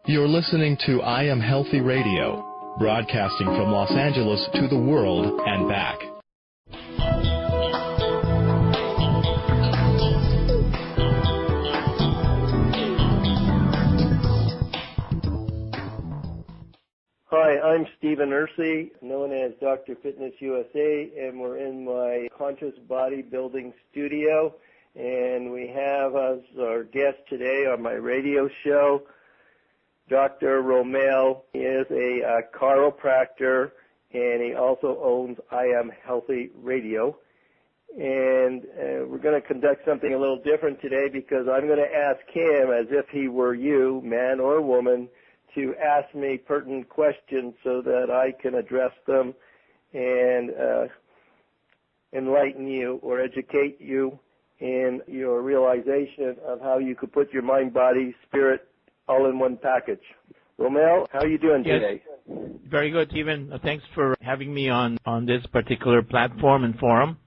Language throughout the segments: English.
You're listening to I Am Healthy Radio, broadcasting from Los Angeles to the world and back. Hi, I'm Stephen Ursay, known as Dr. Fitness USA, and we're in my Conscious Bodybuilding studio, and we have as our guest today on my radio show, Dr. Romel. He is a chiropractor, and he also owns I Am Healthy Radio. And we're going to conduct something a little different today because I'm going to ask him, as if he were you, man or woman, to ask me pertinent questions so that I can address them and enlighten you or educate you in your realization of how you could put your mind, body, spirit all in one package. Romel, how are you doing today? Yes. Very good, Stephen. Thanks for having me on this particular platform and forum.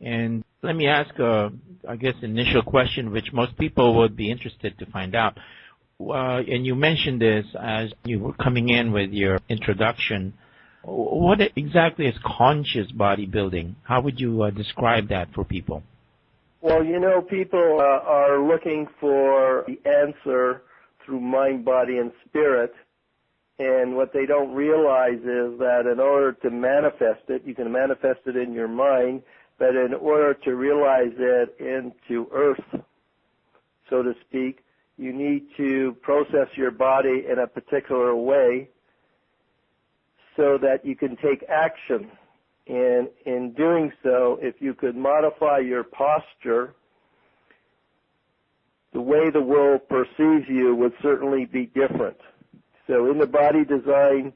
And let me ask, I guess, initial question, which most people would be interested to find out. And you mentioned this as you were coming in with your introduction. What exactly is conscious bodybuilding? How would you describe that for people? Well, you know, people are looking for the answer through mind, body, and spirit. And what they don't realize is that in order to manifest it, you can manifest it in your mind, but in order to realize it into earth, so to speak, you need to process your body in a particular way so that you can take action. And in doing so, if you could modify your posture, the way the world perceives you would certainly be different. So in the body design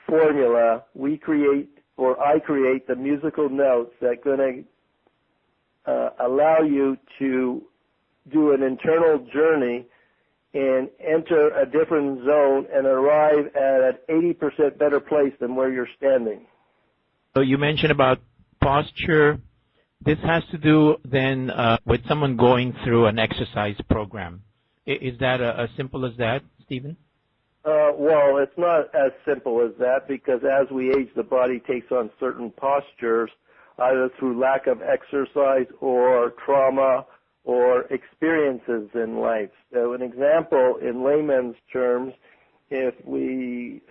formula, we create, or I create, the musical notes that are going to allow you to do an internal journey and enter a different zone and arrive at an 80% better place than where you're standing. So you mentioned about posture. This has to do then with someone going through an exercise program. Is that as simple as that, Stephen? Well, it's not as simple as that because as we age, the body takes on certain postures, either through lack of exercise or trauma or experiences in life. So an example in layman's terms, if the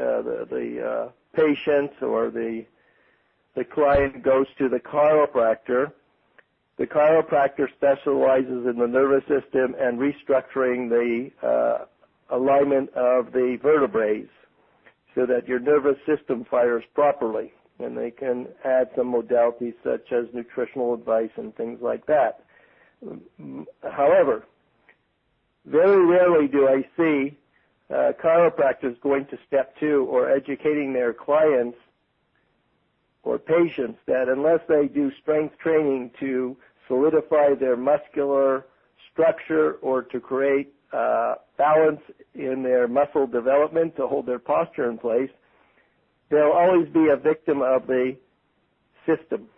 patient or the client goes to the chiropractor specializes in the nervous system and restructuring the alignment of the vertebrae so that your nervous system fires properly. And they can add some modalities such as nutritional advice and things like that. However, very rarely do I see chiropractors going to step 2 or educating their clients or patients that unless they do strength training to solidify their muscular structure or to create balance in their muscle development to hold their posture in place, they'll always be a victim of the system.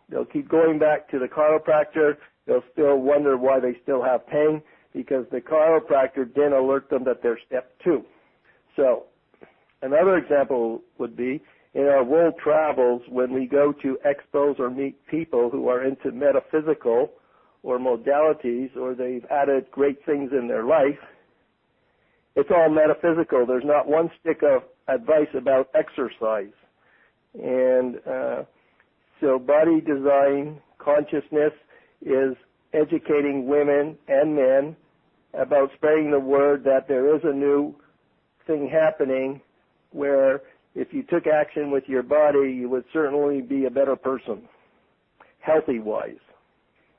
They'll keep going back to the chiropractor. They'll still wonder why they still have pain because the chiropractor didn't alert them that they're step 2. So another example would be in our world travels when we go to expos or meet people who are into metaphysical or modalities or they've added great things in their life. It's all metaphysical. There's not one stick of advice about exercise. And so body design consciousness is educating women and men about spreading the word that there is a new thing happening where if you took action with your body, you would certainly be a better person, healthy-wise.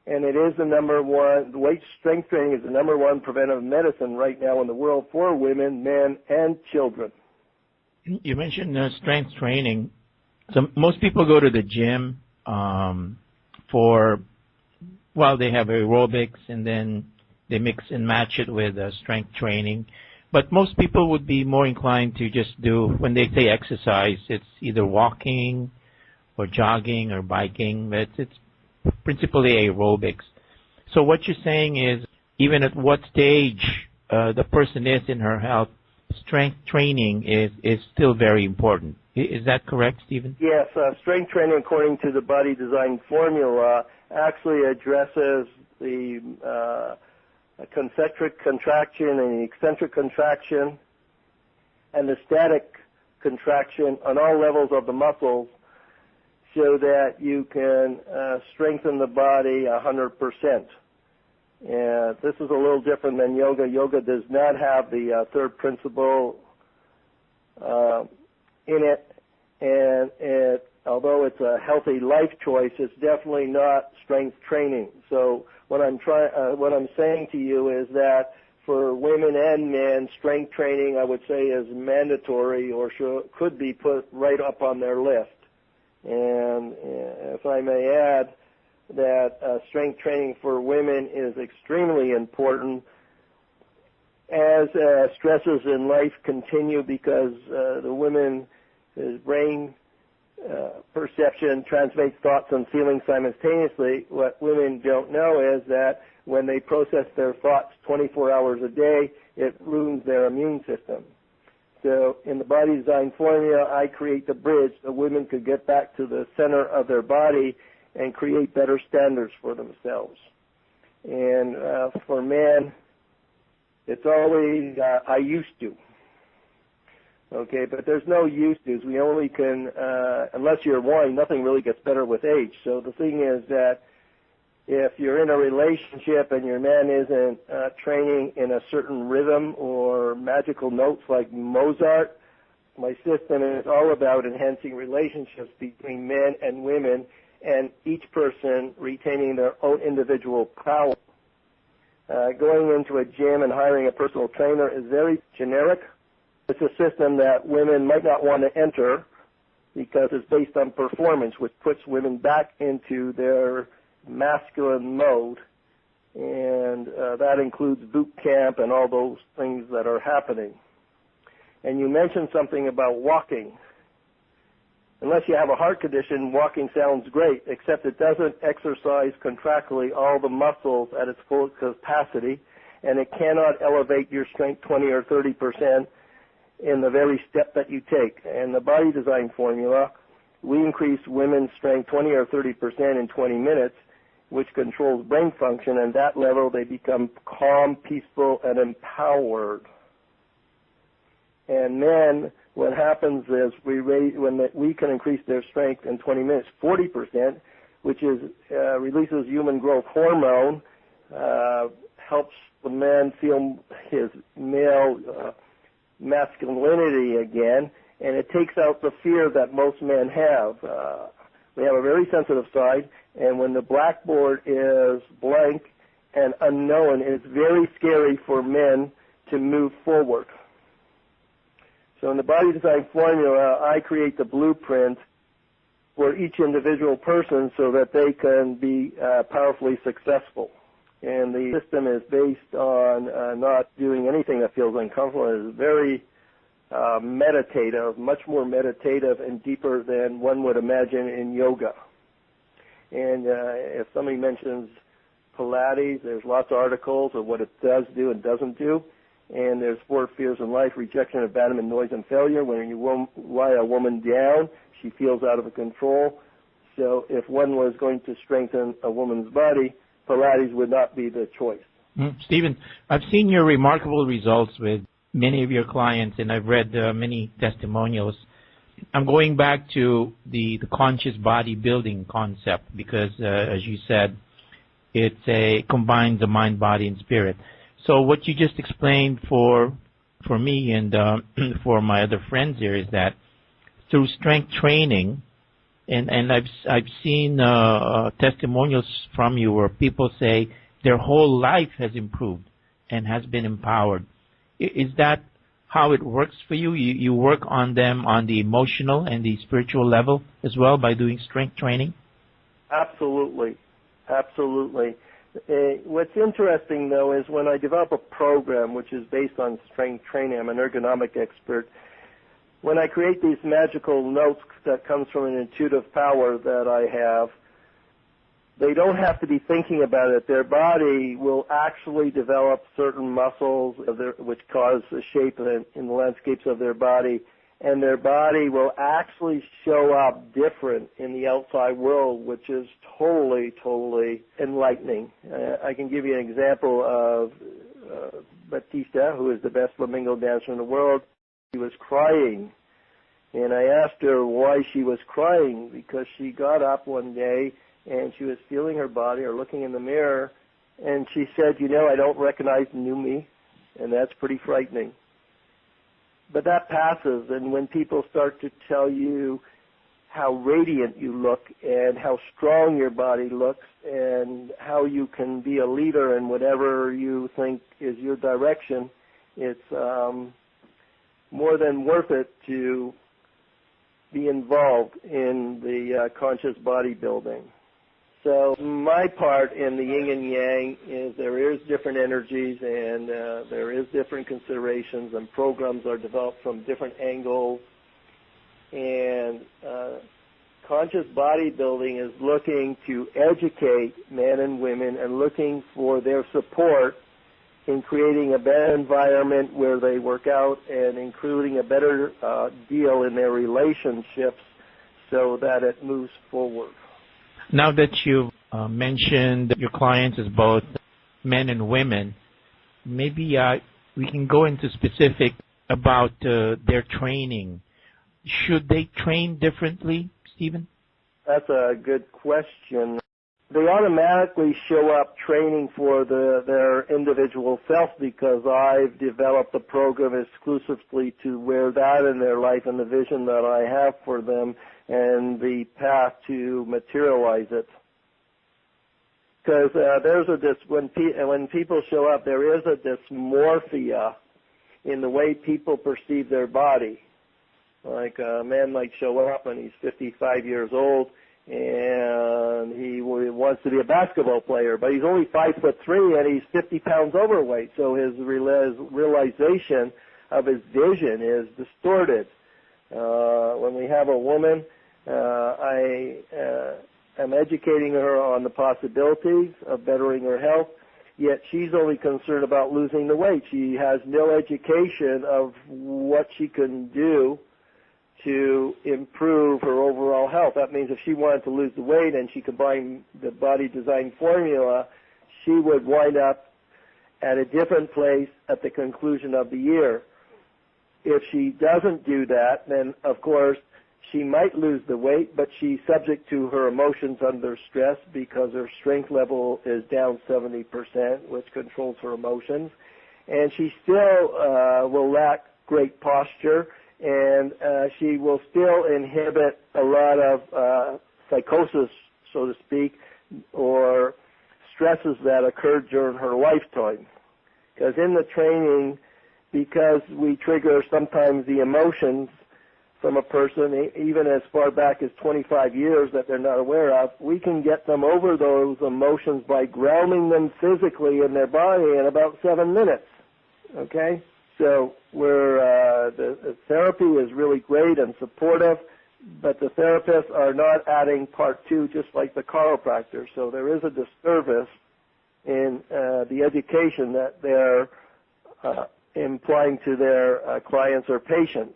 And it is the number one, weight strength training is the number one preventive medicine right now in the world for women, men, and children. You mentioned strength training. So most people go to the gym they have aerobics and then they mix and match it with strength training. But most people would be more inclined to just do, when they say exercise, it's either walking or jogging or biking, but it's principally aerobics. So what you're saying is, even at what stage the person is in her health, strength training is still very important. Is that correct, Stephen? Yes, strength training, according to the body design formula, actually addresses the concentric contraction and the eccentric contraction and the static contraction on all levels of the muscles, so that you can strengthen the body 100%. And this is a little different than yoga. Yoga does not have the third principle in it, and although it's a healthy life choice, it's definitely not strength training. So what I'm saying to you is that for women and men, strength training, I would say, is mandatory or could be put right up on their list. And if I may add, that strength training for women is extremely important as stresses in life continue, because the women's brain perception transmits thoughts and feelings simultaneously. What women don't know is that when they process their thoughts 24 hours a day, it ruins their immune system. So in the body design formula, I create the bridge so women could get back to the center of their body and create better standards for themselves. And for men, it's always I used to. Okay, but there's no used to. We only can, unless you're warned, nothing really gets better with age. So the thing is that if you're in a relationship and your man isn't training in a certain rhythm or magical notes like Mozart, my system is all about enhancing relationships between men and women, and each person retaining their own individual power. Going into a gym and hiring a personal trainer is very generic. It's a system that women might not want to enter because it's based on performance, which puts women back into their masculine mode, and that includes boot camp and all those things that are happening. And you mentioned something about walking. Unless you have a heart condition, walking sounds great, except it doesn't exercise contractually all the muscles at its full capacity, and it cannot elevate your strength 20 or 30% in the very step that you take. And the body design formula, we increase women's strength 20 or 30% in 20 minutes, which controls brain function, and that level they become calm, peaceful, and empowered. And men, what happens is we can increase their strength in 20 minutes 40%, which is releases human growth hormone, helps the man feel his male masculinity again, and it takes out the fear that most men have. We have a very sensitive side, and when the blackboard is blank and unknown, it's very scary for men to move forward. So in the body design formula, I create the blueprint for each individual person so that they can be powerfully successful. And the system is based on not doing anything that feels uncomfortable. It's very meditative, much more meditative and deeper than one would imagine in yoga. And if somebody mentions Pilates, there's lots of articles of what it does do and doesn't do. And there's 4 fears in life: rejection, abandonment, noise, and failure. When you lie a woman down, she feels out of control. So if one was going to strengthen a woman's body, Pilates would not be the choice. Stephen, I've seen your remarkable results with many of your clients, and I've read many testimonials. I'm going back to the conscious bodybuilding concept because, as you said, it combines the mind, body, and spirit. So what you just explained for me and for my other friends here is that through strength training, and I've seen testimonials from you where people say their whole life has improved and has been empowered. Is that how it works for you? You work on them on the emotional and the spiritual level as well by doing strength training? Absolutely. Absolutely. What's interesting, though, is when I develop a program which is based on strength training, I'm an ergonomic expert, when I create these magical notes that comes from an intuitive power that I have, they don't have to be thinking about it. Their body will actually develop certain muscles which cause the shape in the landscapes of their body, and their body will actually show up different in the outside world, which is totally, totally enlightening. I can give you an example of Batista, who is the best flamingo dancer in the world. She was crying, and I asked her why she was crying, because she got up one day and she was feeling her body or looking in the mirror, and she said, I don't recognize the new me, and that's pretty frightening. But that passes, and when people start to tell you how radiant you look and how strong your body looks and how you can be a leader in whatever you think is your direction, it's more than worth it to be involved in the conscious bodybuilding. So my part in the yin and yang is there is different energies and there is different considerations, and programs are developed from different angles. And conscious bodybuilding is looking to educate men and women and looking for their support in creating a better environment where they work out and including a better deal in their relationships so that it moves forward. Now that you've mentioned your clients as both men and women, maybe we can go into specific about their training. Should they train differently, Stephen? That's a good question. They automatically show up training for their individual self because I've developed a program exclusively to wear that in their life and the vision that I have for them and the path to materialize it. Because when people show up, there is a dysmorphia in the way people perceive their body. Like a man might show up and he's 55 years old and he wants to be a basketball player, but he's only 5'3" and he's 50 pounds overweight. So his realization of his vision is distorted. When we have a woman, I am educating her on the possibilities of bettering her health, yet she's only concerned about losing the weight. She has no education of what she can do to improve her overall health. That means if she wanted to lose the weight and she combined the body design formula, she would wind up at a different place at the conclusion of the year. If she doesn't do that, then of course she might lose the weight, but she's subject to her emotions under stress because her strength level is down 70%, which controls her emotions. And she still will lack great posture, and she will still inhibit a lot of psychosis, so to speak, or stresses that occurred during her lifetime. Because in the training, because we trigger sometimes the emotions from a person, even as far back as 25 years that they're not aware of, we can get them over those emotions by grounding them physically in their body in about 7 minutes. Okay? So the therapy is really great and supportive, but the therapists are not adding part 2 just like the chiropractor. So there is a disservice in the education that they're implying to their clients or patients.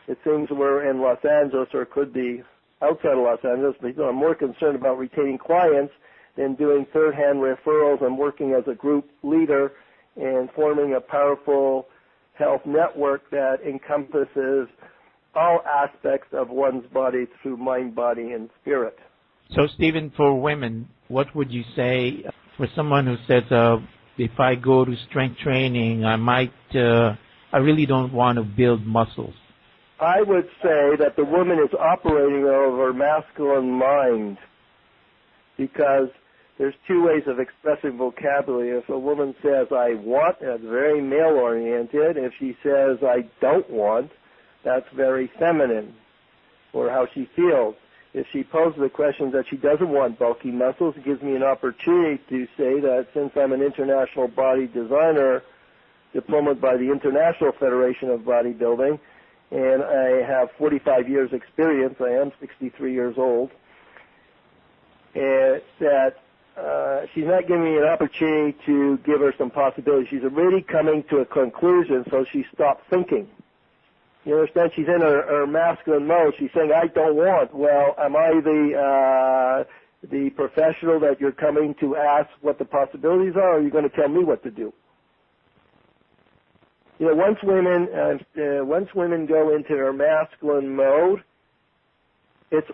It seems we're in Los Angeles, or it could be outside of Los Angeles, but I'm more concerned about retaining clients than doing third-hand referrals and working as a group leader and forming a powerful health network that encompasses all aspects of one's body through mind, body, and spirit. So, Stephen, for women, what would you say for someone who says, if I go to strength training, I really don't want to build muscles? I would say that the woman is operating over masculine mind, because there's 2 ways of expressing vocabulary. If a woman says, I want, that's very male-oriented. If she says, I don't want, that's very feminine, or how she feels. If she poses the question that she doesn't want bulky muscles, it gives me an opportunity to say that since I'm an international body designer, diplomaed by the International Federation of Bodybuilding, and I have 45 years experience, I am 63 years old, that she's not giving me an opportunity to give her some possibilities. She's already coming to a conclusion, so she stopped thinking. You understand? She's in her masculine mode. She's saying, I don't want. Well, am I the professional that you're coming to ask what the possibilities are, or are you going to tell me what to do? You know, once women go into their masculine mode, it's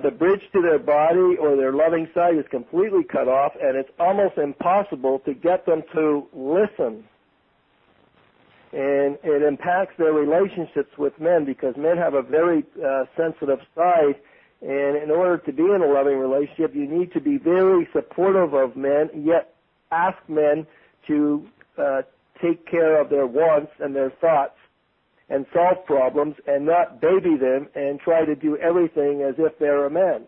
the bridge to their body or their loving side is completely cut off, and it's almost impossible to get them to listen. And it impacts their relationships with men, because men have a very sensitive side, and in order to be in a loving relationship, you need to be very supportive of men, yet ask men to take care of their wants and their thoughts and solve problems, and not baby them and try to do everything as if they're a man.